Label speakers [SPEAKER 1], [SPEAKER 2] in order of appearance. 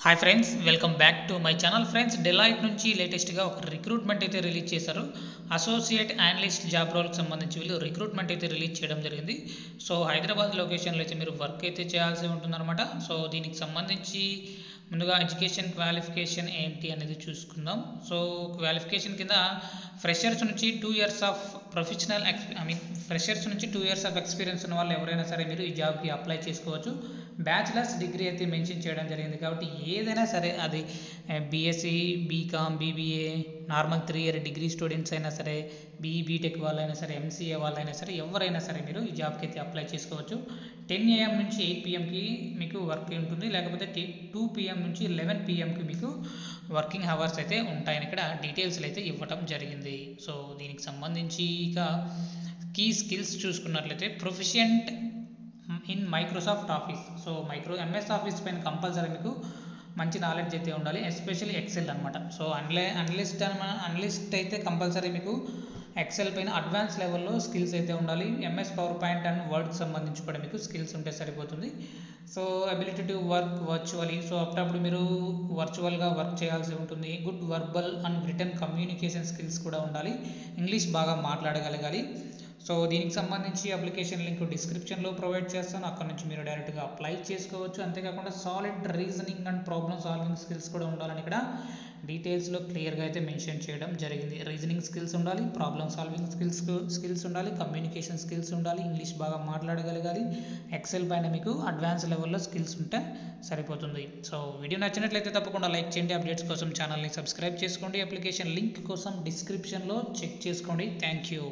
[SPEAKER 1] Hi friends, welcome back to my channel. Friends, Deloitte నుంచి లేటెస్ట్గా ఒక రిక్రూట్మెంట్ అయితే రిలీజ్ చేశారు. అసోసియేట్ అనలిస్ట్ జాబ్ రోల్కి సంబంధించి వీళ్ళు రిక్రూట్మెంట్ అయితే రిలీజ్ చేయడం జరిగింది. సో హైదరాబాద్ లొకేషన్లో అయితే మీరు వర్క్ అయితే చేయాల్సి ఉంటుందన్నమాట. సో దీనికి సంబంధించి ముందుగా ఎడ్యుకేషన్ క్వాలిఫికేషన్ ఏంటి అనేది చూసుకుందాం. సో క్వాలిఫికేషన్ కింద ఫ్రెషర్స్ నుంచి 2 years ఆఫ్ ప్రొఫెషనల్ ఫ్రెషర్స్ నుంచి 2 years ఆఫ్ ఎక్స్పీరియన్స్ ఉన్న వాళ్ళు ఎవరైనా సరే మీరు ఈ జాబ్కి అప్లై చేసుకోవచ్చు. బ్యాచిలర్స్ డిగ్రీ అయితే మెన్షన్ చేయడం జరిగింది కాబట్టి ఏదైనా సరే అది BSc, BCom, BBA, normal 3 year degree students అయినా సరే, బీటెక్ వాళ్ళైనా సరే, ఎంసీఏ వాళ్ళైనా సరే, ఎవరైనా సరే మీరు ఈ జాబ్కి అయితే అప్లై చేసుకోవచ్చు. 10 AM నుంచి 8 PMకి మీకు వర్క్ ఉంటుంది, లేకపోతే 2 PM నుంచి 11 PMకి మీకు వర్కింగ్ అవర్స్ అయితే ఉంటాయని ఇక్కడ డీటెయిల్స్లు అయితే ఇవ్వటం జరిగింది. సో దీనికి సంబంధించి ఇక కీ స్కిల్స్ చూసుకున్నట్లయితే proficient in Microsoft office. So MS office పైన కంపల్సరీ మీకు మంచి నాలెడ్జ్ అయితే ఉండాలి, ఎస్పెషల్లీ ఎక్సెల్ అనమాట. సో అనలిస్ట్ అయితే కంపల్సరీ మీకు ఎక్సెల్ పైన అడ్వాన్స్ లెవెల్లో స్కిల్స్ అయితే ఉండాలి. ఎంఎస్ పవర్ పాయింట్ అండ్ వర్డ్కి సంబంధించి కూడా మీకు స్కిల్స్ ఉంటే సరిపోతుంది. So ability to work virtually, so అప్పుడప్పుడు మీరు వర్చువల్గా వర్క్ చేయాల్సి ఉంటుంది. Good verbal and return communication skills కూడా ఉండాలి. ఇంగ్లీష్ బాగా మాట్లాడగలగాలి. సో దీనికి సంబంధించి అప్లికేషన్ లింక్ డిస్క్రిప్షన్లో ప్రొవైడ్ చేస్తాను, అక్కడ నుంచి మీరు డైరెక్ట్గా అప్లై చేసుకోవచ్చు. అంతేకాకుండా solid reasoning and problem solving skills కూడా ఉండాలని ఇక్కడ డీటెయిల్స్లో క్లియర్గా అయితే మెన్షన్ చేయడం జరిగింది. రీజనింగ్ స్కిల్స్ ఉండాలి, ప్రాబ్లమ్ సాల్వింగ్ స్కిల్స్ ఉండాలి, కమ్యూనికేషన్ స్కిల్స్ ఉండాలి, ఇంగ్లీష్ బాగా మాట్లాడగలగాలి, ఎక్సెల్ పైన మీకు అడ్వాన్స్ లెవెల్లో స్కిల్స్ ఉంటే సరిపోతుంది. సో వీడియో నచ్చినట్లయితే తప్పకుండా లైక్ చేయండి. అప్డేట్స్ కోసం ఛానల్ని సబ్స్క్రైబ్ చేసుకోండి. అప్లికేషన్ లింక్ కోసం డిస్క్రిప్షన్లో చెక్ చేసుకోండి. Thank you.